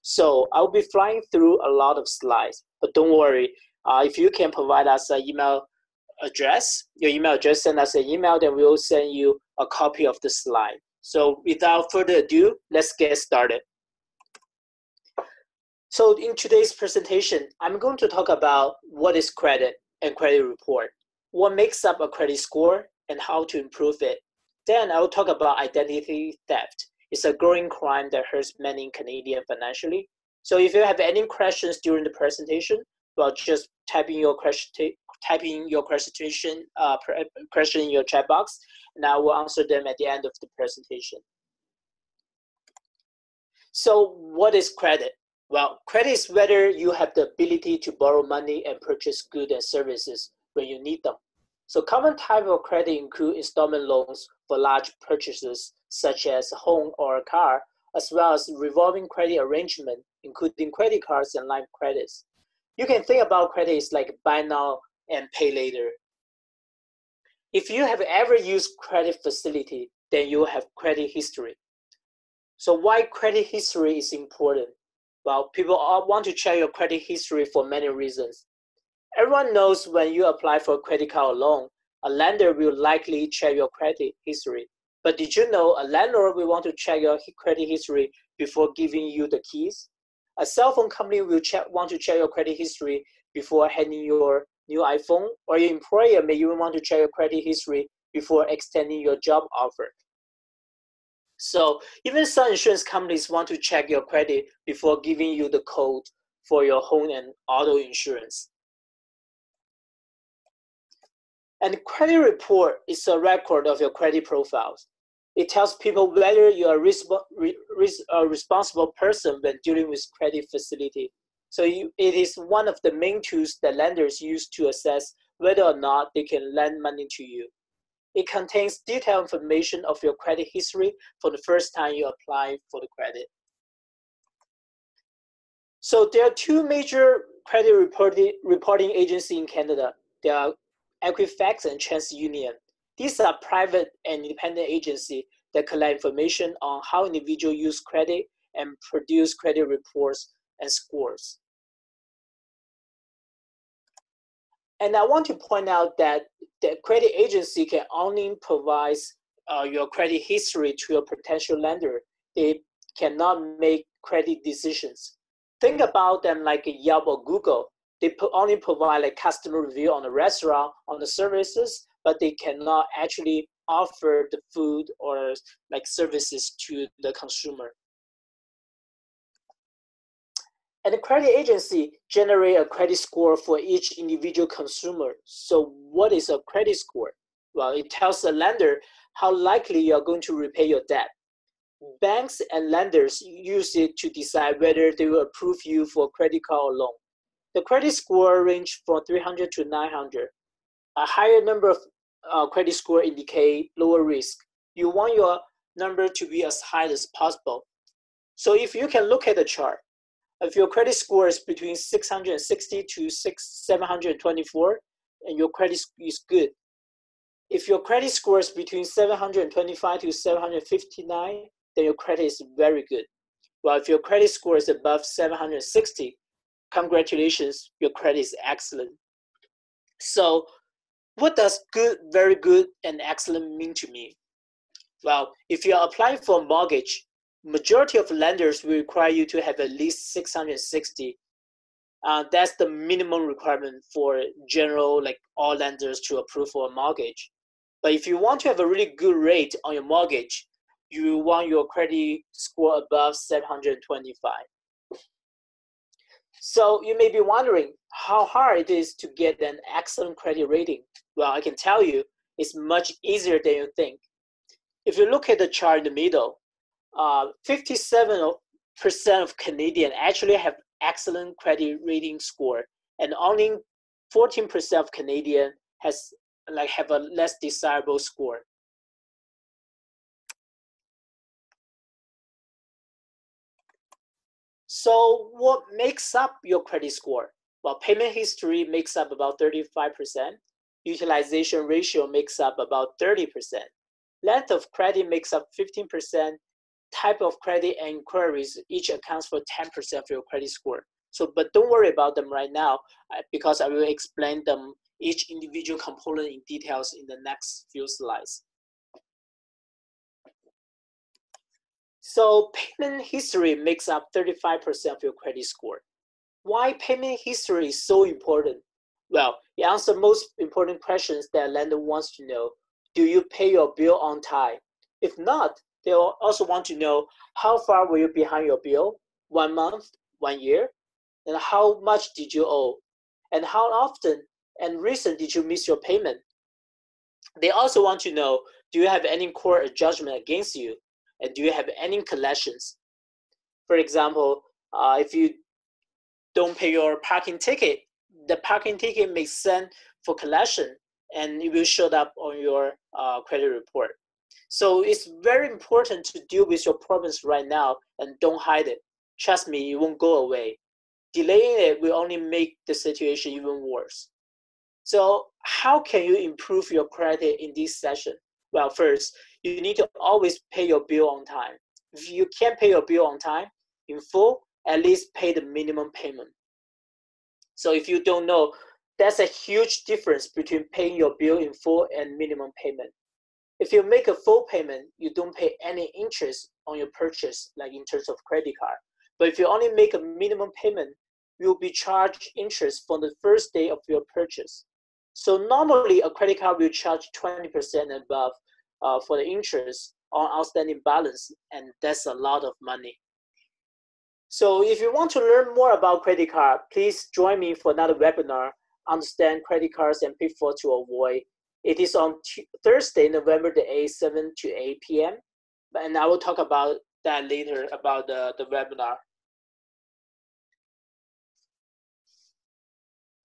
So I'll be flying through a lot of slides, but don't worry. If you can provide us an email address, send us an email, then we'll send you a copy of the slide. So without further ado, let's get started. So in today's presentation, I'm going to talk about what is credit and credit report, what makes up a credit score, and how to improve it. Then I'll talk about identity theft. It's a growing crime that hurts many Canadians financially. So if you have any questions during the presentation, well, just type in your question in your chat box, and I will answer them at the end of the presentation. So what is credit? Well, credit is whether you have the ability to borrow money and purchase goods and services when you need them. So common type of credit include installment loans for large purchases such as a home or a car, as well as revolving credit arrangement, including credit cards and line credits. You can think about credit as like buy now and pay later. If you have ever used credit facility, then you have credit history. So why credit history is important? Well, people all want to check your credit history for many reasons. Everyone knows when you apply for a credit card or loan, a lender will likely check your credit history. But did you know a landlord will want to check your credit history before giving you the keys? A cell phone company will want to check your credit history before handing your new iPhone, or your employer may even want to check your credit history before extending your job offer. So even some insurance companies want to check your credit before giving you the code for your home and auto insurance. And credit report is a record of your credit profiles. It tells people whether you are a responsible person when dealing with credit facility. So it is one of the main tools that lenders use to assess whether or not they can lend money to you. It contains detailed information of your credit history for the first time you apply for the credit. So there are two major credit reporting agencies in Canada. There are Equifax and TransUnion. These are private and independent agencies that collect information on how individuals use credit and produce credit reports and scores. And I want to point out that the credit agency can only provide your credit history to a potential lender. They cannot make credit decisions. Think about them like a Yelp or Google. They only provide a customer review on the restaurant, on the services, but they cannot actually offer the food or like services to the consumer. And the credit agency generates a credit score for each individual consumer. So what is a credit score? Well, it tells the lender how likely you are going to repay your debt. Banks and lenders use it to decide whether they will approve you for a credit card or loan. The credit score range from 300 to 900. A higher number of credit score indicate lower risk. You want your number to be as high as possible. So if you can look at the chart, if your credit score is between 660 to 724, and your credit is good. If your credit score is between 725 to 759, then your credit is very good. Well, if your credit score is above 760, congratulations, your credit is excellent. So what does good, very good, and excellent mean to me? Well, if you are applying for a mortgage, majority of lenders will require you to have at least 660. That's the minimum requirement for general, like all lenders to approve for a mortgage. But if you want to have a really good rate on your mortgage, you want your credit score above 725. So you may be wondering how hard it is to get an excellent credit rating. Well, I can tell you, it's much easier than you think. If you look at the chart in the middle, 57% of Canadians actually have excellent credit rating score, and only 14% of Canadians have a less desirable score. So what makes up your credit score? Well, payment history makes up about 35%. Utilization ratio makes up about 30%. Length of credit makes up 15%. type of credit and inquiries each accounts for 10% of your credit score. So, but don't worry about them right now because I will explain them each individual component in details in the next few slides. So payment history makes up 35% of your credit score. Why payment history is so important? Well, it answers most important questions that a lender wants to know. Do you pay your bill on time? If not, they'll also want to know how far were you behind your bill? 1 month, 1 year? And how much did you owe? And how often and recent did you miss your payment? They also want to know, do you have any court judgment against you? And do you have any collections? For example, if you don't pay your parking ticket, the parking ticket may send for collection and it will show up on your credit report. So it's very important to deal with your problems right now and don't hide it. Trust me, it won't go away. Delaying it will only make the situation even worse. So how can you improve your credit in this session? Well, first, you need to always pay your bill on time. If you can't pay your bill on time in full, at least pay the minimum payment. So if you don't know, that's a huge difference between paying your bill in full and minimum payment. If you make a full payment, you don't pay any interest on your purchase, like in terms of credit card. But if you only make a minimum payment, you'll be charged interest from the first day of your purchase. So normally a credit card will charge 20% above for the interest on outstanding balance, and that's a lot of money. So if you want to learn more about credit card, please join me for another webinar, Understand Credit Cards and Pitfalls to Avoid. It is on Thursday, November the 8th, 7 to 8 p.m. And I will talk about that later about the webinar.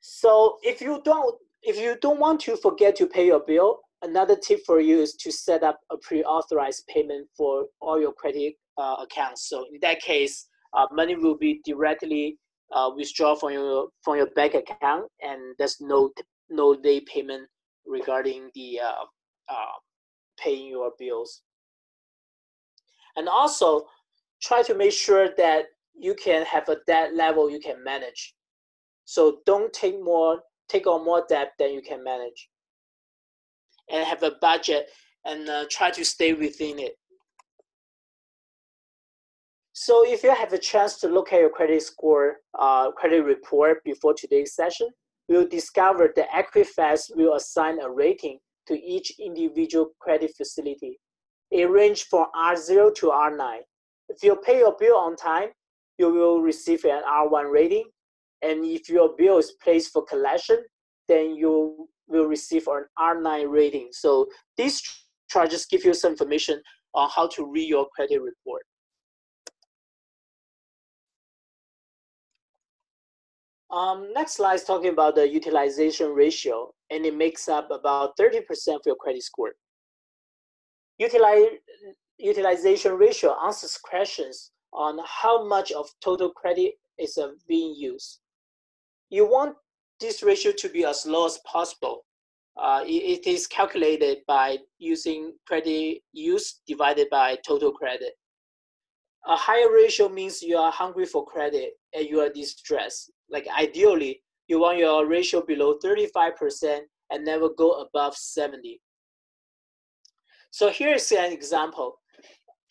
So if you don't want to forget to pay your bill, another tip for you is to set up a pre-authorized payment for all your credit accounts. So in that case, money will be directly withdrawn from your bank account, and there's no late payment regarding the paying your bills. And also try to make sure that you can have a debt level you can manage. So don't take on more debt than you can manage, and have a budget and try to stay within it. So if you have a chance to look at your credit score, credit report before today's session, you'll discover that Equifax will assign a rating to each individual credit facility. It ranges from R0 to R9. If you pay your bill on time, you will receive an R1 rating. And if your bill is placed for collection, then you will receive an R9 rating. So these charts give you some information on how to read your credit report. Next slide is talking about the utilization ratio, and it makes up about 30% of your credit score. Utilization ratio answers questions on how much of total credit is being used. You want this ratio to be as low as possible. It is calculated by using credit use divided by total credit. A higher ratio means you are hungry for credit and you are distressed. Like ideally, you want your ratio below 35% and never go above 70. So here's an example.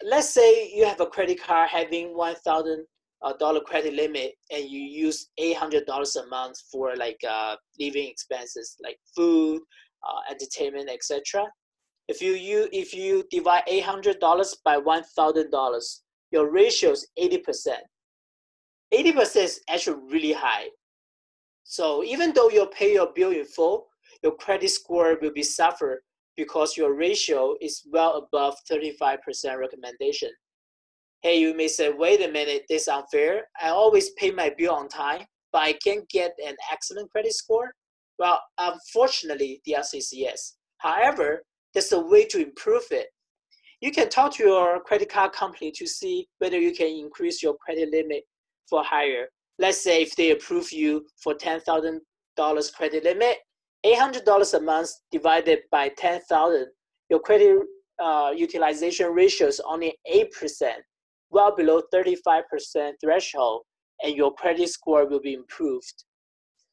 Let's say you have a credit card having $1,000 credit limit and you use $800 a month for like living expenses like food, entertainment, etc. If you divide $800 by $1,000, your ratio is 80%. 80% is actually really high. So even though you pay your bill in full, your credit score will be suffer because your ratio is well above 35% recommendation. Hey, you may say, wait a minute, this is unfair. I always pay my bill on time, but I can't get an excellent credit score. Well, unfortunately, the answer is yes. However, there's a way to improve it. You can talk to your credit card company to see whether you can increase your credit limit for higher. Let's say if they approve you for $10,000 credit limit, $800 a month divided by 10,000, your credit utilization ratio is only 8%, well below 35% threshold, and your credit score will be improved.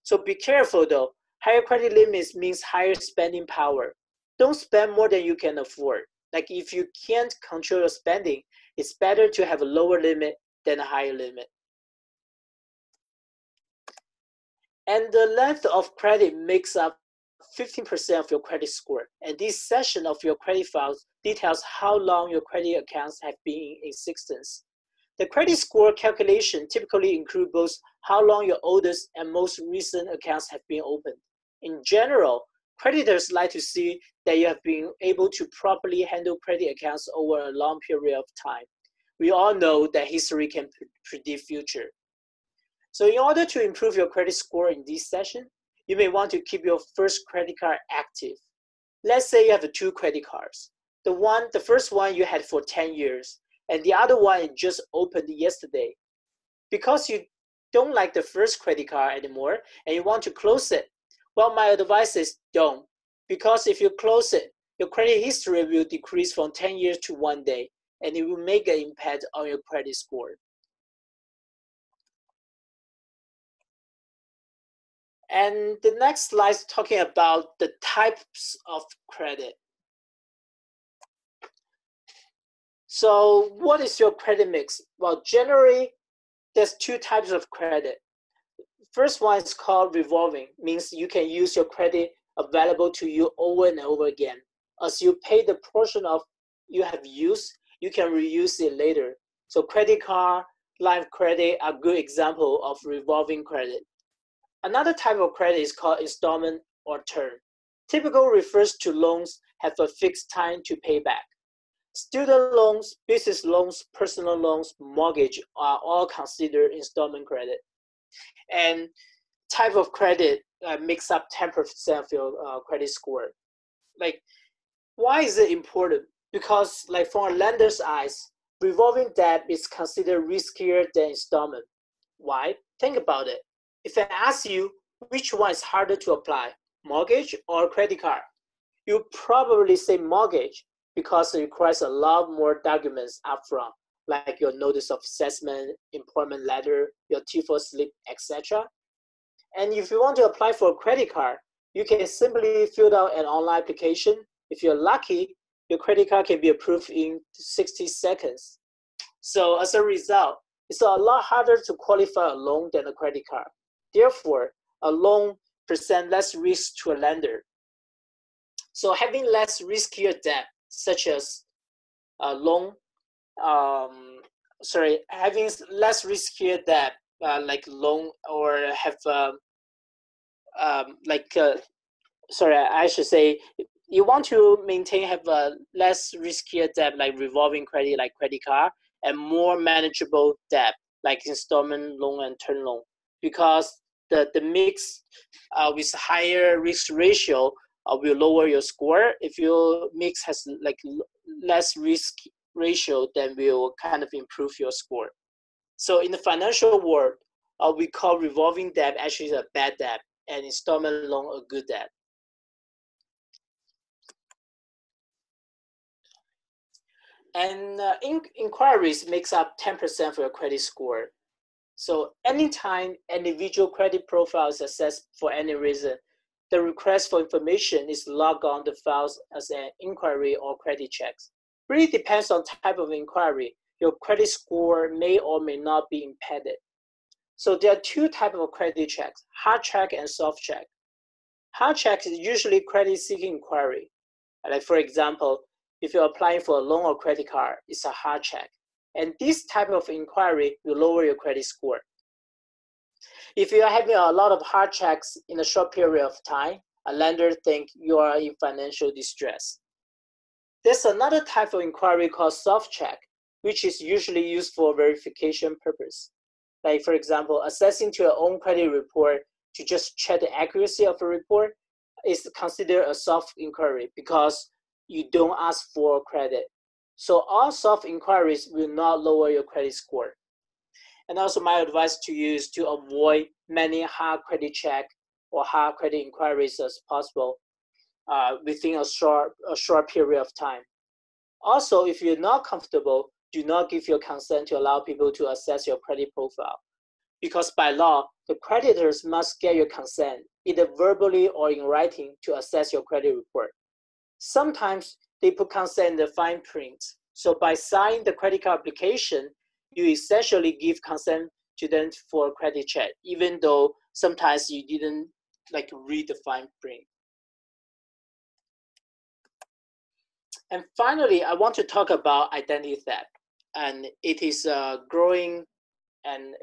So be careful though. Higher credit limits means higher spending power. Don't spend more than you can afford. Like if you can't control your spending, it's better to have a lower limit than a higher limit. And the length of credit makes up 15% of your credit score. And this section of your credit files details how long your credit accounts have been in existence. The credit score calculation typically includes both how long your oldest and most recent accounts have been opened. In general, creditors like to see that you have been able to properly handle credit accounts over a long period of time. We all know that history can predict future. So in order to improve your credit score in this session, you may want to keep your first credit card active. Let's say you have 2 credit cards. The first one you had for 10 years, and the other one you just opened yesterday. Because you don't like the first credit card anymore and you want to close it, well, my advice is don't. Because if you close it, your credit history will decrease from 10 years to 1 day, and it will make an impact on your credit score. And the next slide is talking about the types of credit. So what is your credit mix? Well, generally, there's 2 types of credit. First one is called revolving, means you can use your credit available to you over and over again. As you pay the portion of you have used, you can reuse it later. So credit card, line of credit are good example of revolving credit. Another type of credit is called installment or term. Typical refers to loans have a fixed time to pay back. Student loans, business loans, personal loans, mortgage are all considered installment credit. And type of credit makes up 10% of your credit score. Like, why is it important? Because like from a lender's eyes, revolving debt is considered riskier than installment. Why? Think about it. If I ask you which one is harder to apply, mortgage or credit card, you probably say mortgage because it requires a lot more documents upfront, like your notice of assessment, employment letter, your T4 slip, etc. And if you want to apply for a credit card, you can simply fill out an online application. If you're lucky, your credit card can be approved in 60 seconds. So as a result, it's a lot harder to qualify a loan than a credit card. Therefore, a loan presents less risk to a lender. So having less riskier debt, such as a loan, having less riskier debt, like loan, or have I should say, you want to have a less riskier debt like revolving credit, like credit card, and more manageable debt like installment loan and term loan, because the mix with higher risk ratio will lower your score. If your mix has like less risk ratio, then will kind of improve your score. So in the financial world, we call revolving debt actually a bad debt, and installment loan a good debt. And inquiries makes up 10% of your credit score. So anytime an individual credit profile is assessed for any reason, the request for information is logged on the files as an inquiry or credit checks. Really depends on type of inquiry. Your credit score may or may not be impacted. So there are 2 types of credit checks, hard check and soft check. Hard check is usually credit seeking inquiry. Like for example, if you're applying for a loan or credit card, it's a hard check. And this type of inquiry will lower your credit score. If you are having a lot of hard checks in a short period of time, a lender thinks you are in financial distress. There's another type of inquiry called soft check, which is usually used for verification purpose. Like for example, accessing to your own credit report to just check the accuracy of a report is considered a soft inquiry because you don't ask for credit. So all soft inquiries will not lower your credit score. And also my advice to you is to avoid many hard credit check or hard credit inquiries as possible within a short period of time. Also, if you're not comfortable, do not give your consent to allow people to access your credit profile. Because by law, the creditors must get your consent, either verbally or in writing, to access your credit report. Sometimes they put consent in the fine print. So by signing the credit card application, you essentially give consent to them for a credit check, even though sometimes you didn't read the fine print. And finally, I want to talk about identity theft, and it is a growing and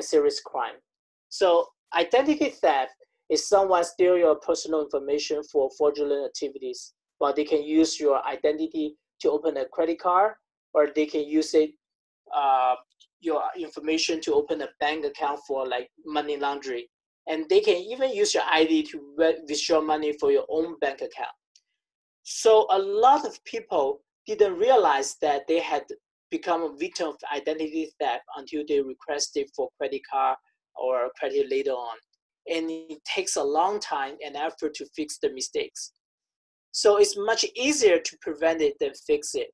serious crime. So identity theft is someone steal your personal information for fraudulent activities. Well, they can use your identity to open a credit card, or they can use your information to open a bank account for money laundering. And they can even use your ID to withdraw money for your own bank account. So a lot of people didn't realize that they had become a victim of identity theft until they requested for credit card or credit later on. And it takes a long time and effort to fix the mistakes. So it's much easier to prevent it than fix it.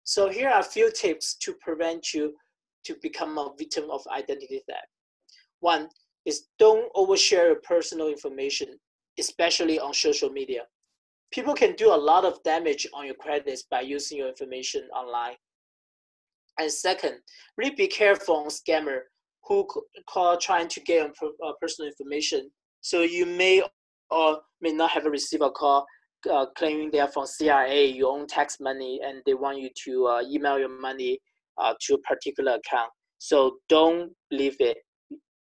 So here are a few tips to prevent you to become a victim of identity theft. One is don't overshare your personal information, especially on social media. People can do a lot of damage on your credits by using your information online. And second, really be careful on scammer who call trying to get your personal information. So you may or may not have received a call claiming they are from CRA, you own tax money, and they want you to email your money to a particular account. So don't believe it.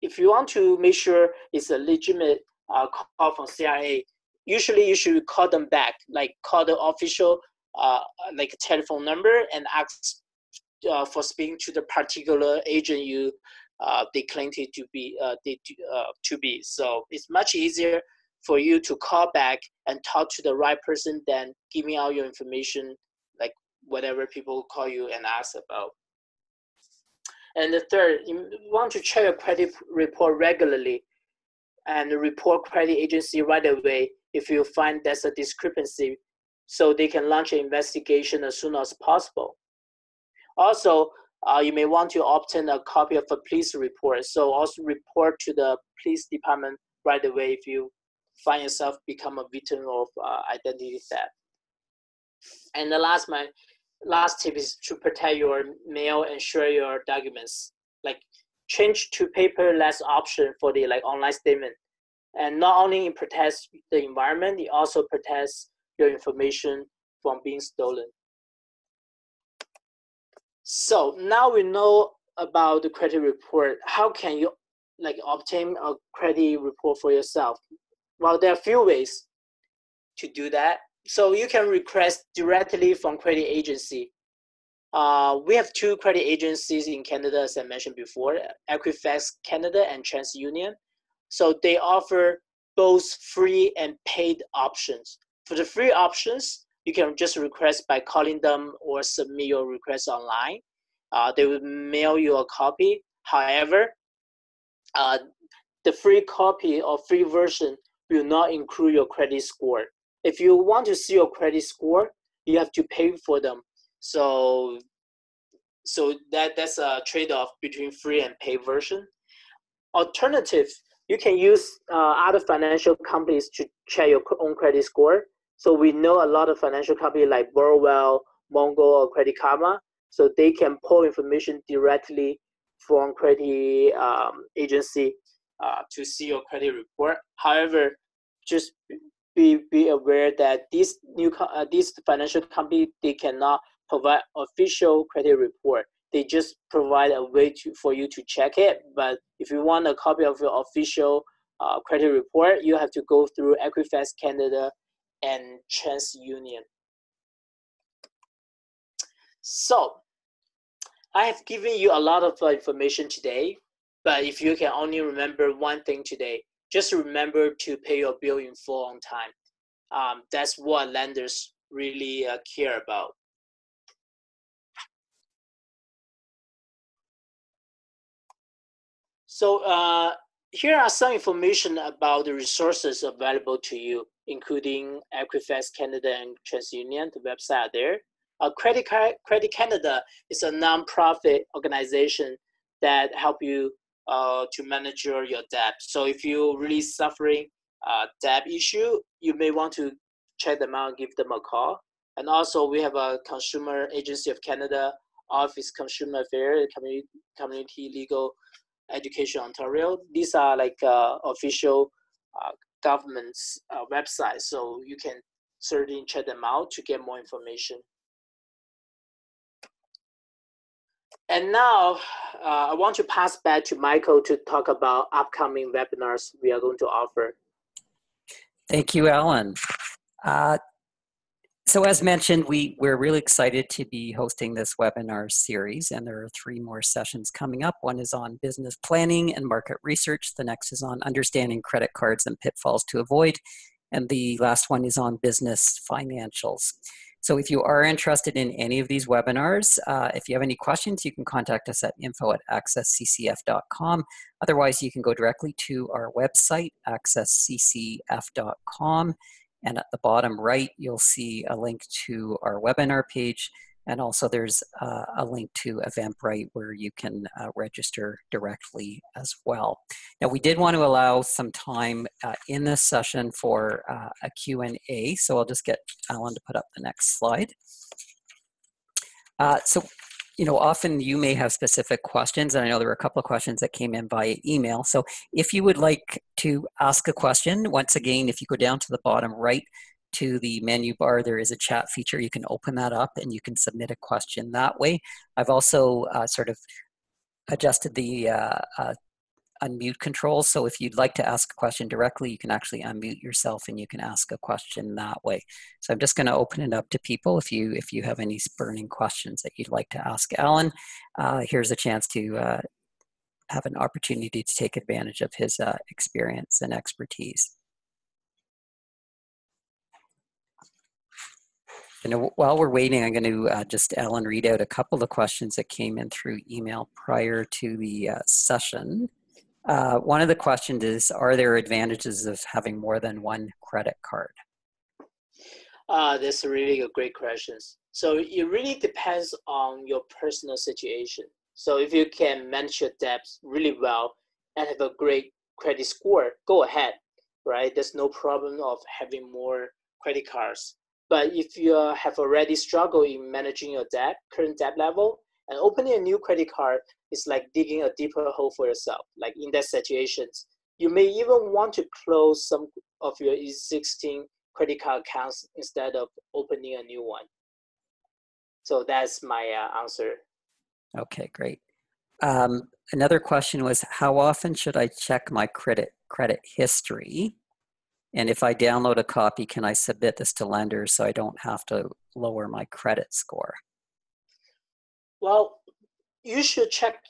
If you want to make sure it's a legitimate call from CRA, usually you should call them back, call the official telephone number and ask for speaking to the particular agent they claim it to be to be. So it's much easier for you to call back and talk to the right person than giving out your information whatever people call you and ask about. And the third, you want to check your credit report regularly and report credit agency right away if you find there's a discrepancy, so they can launch an investigation as soon as possible. Also, you may want to obtain a copy of a police report. So also report to the police department right away if you find yourself become a victim of identity theft. And my last tip is to protect your mail and share your documents. Change to paperless option for the online statement. And not only it protects the environment, it also protects your information from being stolen. So now we know about the credit report. How can you obtain a credit report for yourself? Well, there are a few ways to do that. So you can request directly from credit agency. We have two credit agencies in Canada, as I mentioned before, Equifax Canada and TransUnion. So they offer both free and paid options. For the free options, you can just request by calling them or submit your request online. They will mail you a copy. However, the free copy or free version will not include your credit score. If you want to see your credit score, you have to pay for them. So that's a trade-off between free and paid version. Alternative, you can use other financial companies to check your own credit score. So we know a lot of financial companies like Borrowell, Mongo, or Credit Karma. So they can pull information directly from credit agency to see your credit report. However, just be aware that these financial company, they cannot provide official credit report. They just provide a way for you to check it. But if you want a copy of your official credit report, you have to go through Equifax Canada and TransUnion. So I have given you a lot of information today, but if you can only remember one thing today, just remember to pay your bill in full on time. That's what lenders really care about. So here are some information about the resources available to you, including Equifax Canada and TransUnion, the website there. Credit Canada is a non-profit organization that help you to manage your debt. So if you're really suffering debt issue, you may want to check them out, give them a call. And also we have a Consumer Agency of Canada, Office Consumer Affairs, Community Legal Education Ontario. These are like official government's websites, so you can certainly check them out to get more information. And now I want to pass back to Michael to talk about upcoming webinars we are going to offer. Thank you, Alan. So as mentioned, we're really excited to be hosting this webinar series, and there are 3 more sessions coming up. One is on business planning and market research. The next is on understanding credit cards and pitfalls to avoid. And the last one is on business financials. So if you are interested in any of these webinars, if you have any questions, you can contact us at info@accessccf.com. Otherwise, you can go directly to our website, accessccf.com. And at the bottom right, you'll see a link to our webinar page. And also there's a link to Eventbrite where you can register directly as well. Now, we did want to allow some time in this session for a Q&A. So I'll just get Alan to put up the next slide. So, you know, often you may have specific questions, and I know there were a couple of questions that came in via email. So if you would like to ask a question, once again, if you go down to the bottom right to the menu bar, there is a chat feature. You can open that up and you can submit a question that way. I've also sort of adjusted the unmute controls. So if you'd like to ask a question directly, you can actually unmute yourself and you can ask a question that way. So I'm just going to open it up to people. If you have any burning questions that you'd like to ask Alan, here's a chance to have an opportunity to take advantage of his experience and expertise. And while we're waiting, I'm going to just, Alan, read out a couple of questions that came in through email prior to the session. One of the questions is, are there advantages of having more than one credit card? That's really a great question. So it really depends on your personal situation. So if you can manage your debts really well and have a great credit score, go ahead, right? There's no problem of having more credit cards. But if you have already struggled in managing your debt, current debt level, and opening a new credit card is like digging a deeper hole for yourself. Like in that situation, you may even want to close some of your existing credit card accounts instead of opening a new one. So that's my answer. Okay, great. Another question was, how often should I check my credit history? And if I download a copy, can I submit this to lenders so I don't have to lower my credit score? Well, you should check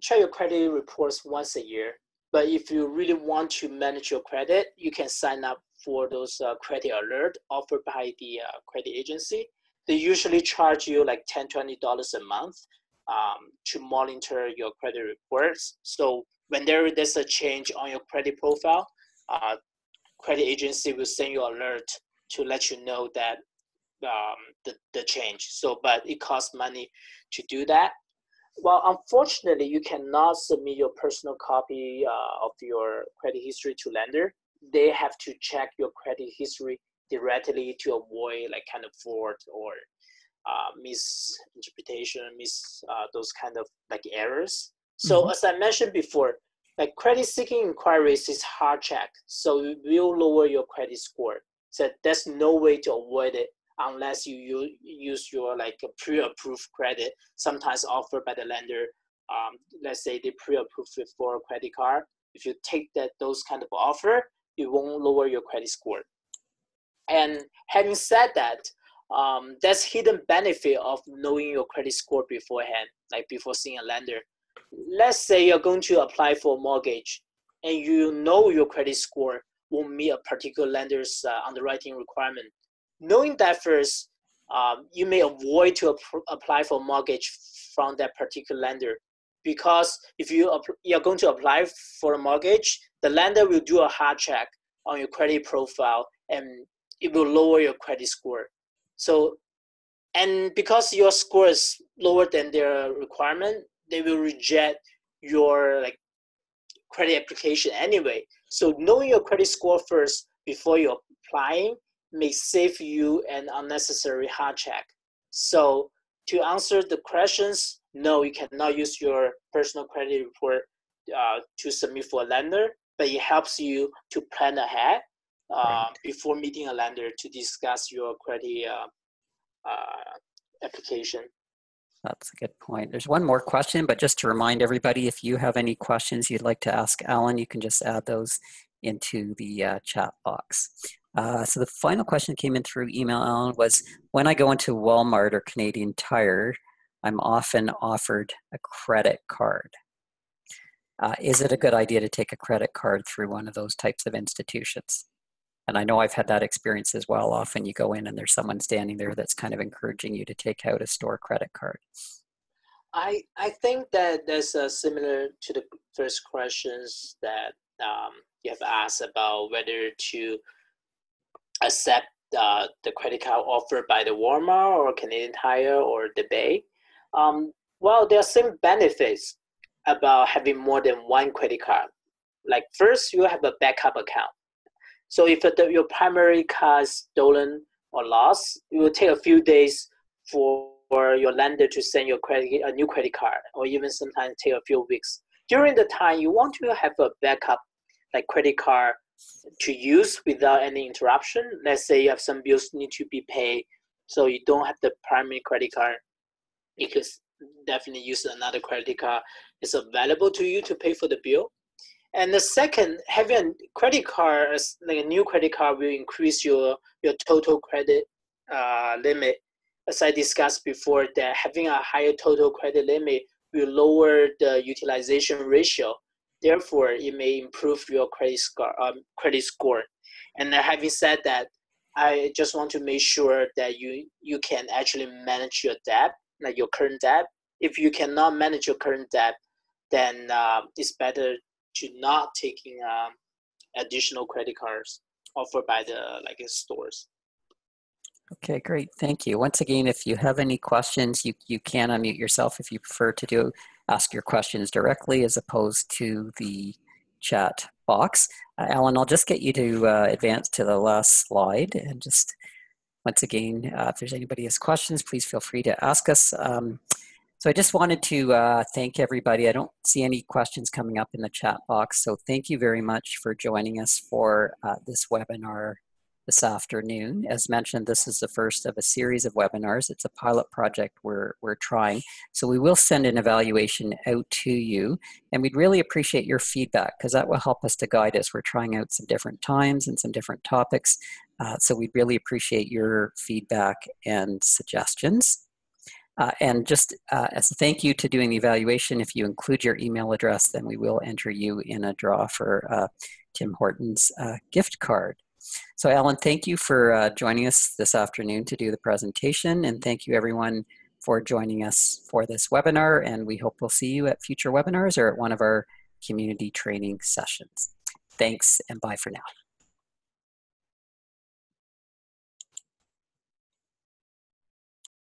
your credit reports once a year. But if you really want to manage your credit, you can sign up for those credit alert offered by the credit agency. They usually charge you like $10, $20 a month to monitor your credit reports. So when there's a change on your credit profile, credit agency will send you an alert to let you know that the change. So, but it costs money to do that. Well, unfortunately, you cannot submit your personal copy of your credit history to lender. They have to check your credit history directly to avoid like kind of fraud or misinterpretation, those kind of like errors. So as I mentioned before, like credit seeking inquiries is hard check, so it will lower your credit score. So there's no way to avoid it unless you use your like a pre-approved credit, sometimes offered by the lender. Let's say they pre-approved it for a credit card. If you take those kind of offer, it won't lower your credit score. And having said that, that's hidden benefit of knowing your credit score beforehand, like before seeing a lender. Let's say you're going to apply for a mortgage and you know your credit score won't meet a particular lender's underwriting requirement. Knowing that first, you may avoid to apply for a mortgage from that particular lender, because if you're going to apply for a mortgage, the lender will do a hard check on your credit profile and it will lower your credit score. So And because your score is lower than their requirement, they will reject your like credit application anyway. So knowing your credit score first before you're applying may save you an unnecessary hard check. So to answer the questions, no, you cannot use your personal credit report to submit for a lender, but it helps you to plan ahead before meeting a lender to discuss your credit application. That's a good point. There's one more question, but just to remind everybody, if you have any questions you'd like to ask Alan, you can just add those into the chat box. So the final question that came in through email, Alan, was when I go into Walmart or Canadian Tire, I'm often offered a credit card. Is it a good idea to take a credit card through one of those types of institutions? And I know I've had that experience as well. Often you go in and there's someone standing there that's kind of encouraging you to take out a store credit card. I think that that's similar to the first questions that you have asked about whether to accept the credit card offered by the Walmart or Canadian Tire or the Bay. Well, there are some benefits about having more than one credit card. Like first, you have a backup account. So if your primary card is stolen or lost, it will take a few days for your lender to send you a new credit card, or even sometimes take a few weeks. During the time, you want to have a backup like credit card to use without any interruption. Let's say you have some bills need to be paid, so you don't have the primary credit card. You could definitely use another credit card. It's available to you to pay for the bill. And the second, having a credit card, like a new credit card, will increase your total credit limit. As I discussed before, that having a higher total credit limit will lower the utilization ratio. Therefore, it may improve your credit score. And having said that, I just want to make sure that you can actually manage your debt, like your current debt. If you cannot manage your current debt, then it's better to not taking additional credit cards offered by the stores. Okay, great. Thank you. Once again, if you have any questions, you can unmute yourself if you prefer to ask your questions directly as opposed to the chat box. Alan, I'll just get you to advance to the last slide. And just once again, if there's anybody who has questions, please feel free to ask us. So I just wanted to thank everybody. I don't see any questions coming up in the chat box. So thank you very much for joining us for this webinar this afternoon. As mentioned, this is the first of a series of webinars. It's a pilot project we're trying. So we will send an evaluation out to you, and we'd really appreciate your feedback because that will help us to guide us. We're trying out some different times and some different topics. So we'd really appreciate your feedback and suggestions. And just as a thank you to doing the evaluation, if you include your email address, then we will enter you in a draw for Tim Hortons gift card. So Alan, thank you for joining us this afternoon to do the presentation, and thank you everyone for joining us for this webinar, and we hope we'll see you at future webinars or at one of our community training sessions. Thanks, and bye for now.